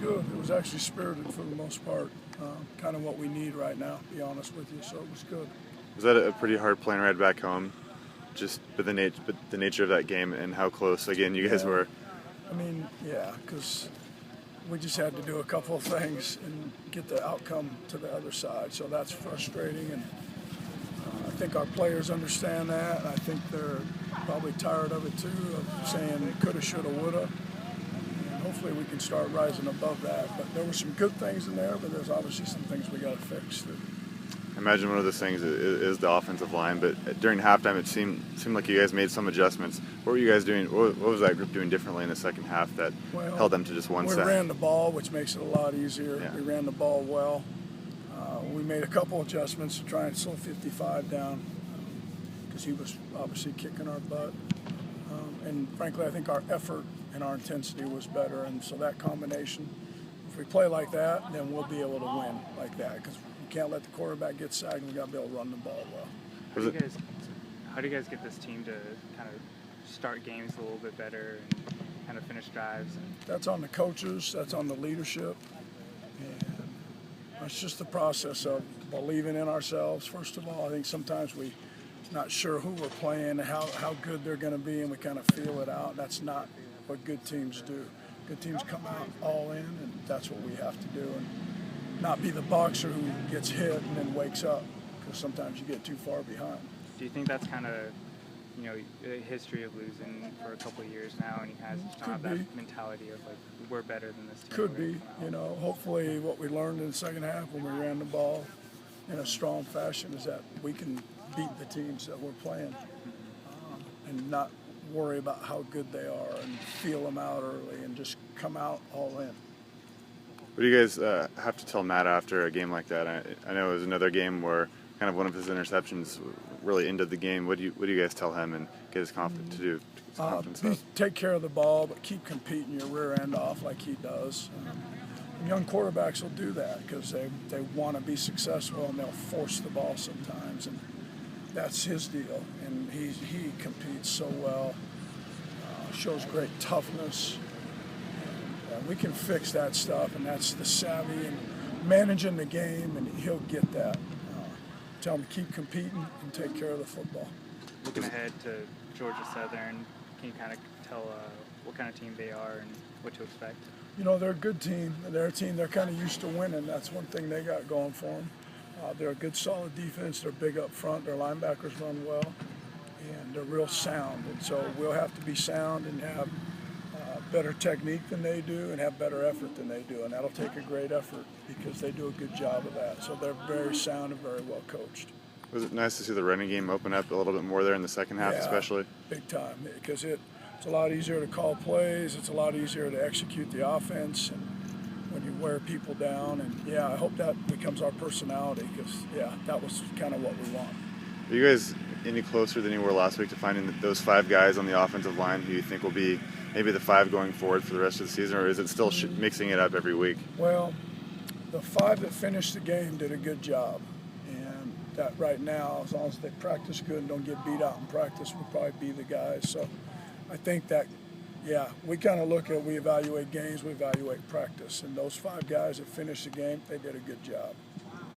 good. It was actually spirited for the most part. Kind of what we need right now, to be honest with you. So it was good. Was that a pretty hard playing right back home? Just but the nature of that game and how close again you guys were. I mean, yeah, because we just had to do a couple of things and get the outcome to the other side. So that's frustrating, and I think our players understand that. I think they're probably tired of it too, of saying coulda, shoulda, woulda. And hopefully we can start rising above that. But there were some good things in there, but there's obviously some things we got to fix. I imagine one of those things is the offensive line, but during halftime it seemed like you guys made some adjustments. What were you guys doing? What was that group doing differently in the second half that held them to just one sack? We ran the ball, which makes it a lot easier. Yeah. We ran the ball well. We made a couple adjustments to try and slow 55 down because he was obviously kicking our butt. And frankly, I think our effort and our intensity was better. And so that combination, if we play like that, then we'll be able to win like that because we can't let the quarterback get sacked, and we got to be able to run the ball well. How do you guys get this team to kind of start games a little bit better and kind of finish drives? That's on the coaches. That's on the leadership. And it's just the process of believing in ourselves. First of all, I think sometimes we're not sure who we're playing and how good they're going to be, and we kind of feel it out. That's not what good teams do. Good teams come out all in, and that's what we have to do. And not be the boxer who gets hit and then wakes up, because sometimes you get too far behind. Do you think that's kind of, a history of losing for a couple of years now, and you guys just don't have that mentality of like we're better than this team? Could be. Hopefully what we learned in the second half when we ran the ball in a strong fashion is that we can beat the teams that we're playing and not worry about how good they are and feel them out early and just come out all in. What do you guys have to tell Matt after a game like that? I know it was another game where kind of one of his interceptions really ended the game. What do you guys tell him and get his confidence to do? Take care of the ball, but keep competing your rear end off like he does. Young quarterbacks will do that because they want to be successful, and they'll force the ball sometimes, and that's his deal. And he competes so well, shows great toughness. And we can fix that stuff, and that's the savvy and managing the game, and he'll get that. Tell him to keep competing and take care of the football. Looking ahead to Georgia Southern, can you kind of tell what kind of team they are and what to expect? They're a good team. They're a team they're kind of used to winning. That's one thing they got going for them. They're a good, solid defense. They're big up front. Their linebackers run well, and they're real sound. And so we'll have to be sound and have better technique than they do and have better effort than they do. And that'll take a great effort because they do a good job of that. So they're very sound and very well coached. Was it nice to see the running game open up a little bit more there in the second half, especially? Big time, because it's a lot easier to call plays. It's a lot easier to execute the offense and when you wear people down. And, I hope that becomes our personality because, that was kind of what we want. Are you guys any closer than you were last week to finding those 5 guys on the offensive line who you think will be maybe the 5 going forward for the rest of the season, or is it still mixing it up every week? Well, the 5 that finished the game did a good job. And that right now, as long as they practice good and don't get beat out in practice, will probably be the guys. So I think that, we kind of we evaluate games, we evaluate practice. And those 5 guys that finished the game, they did a good job.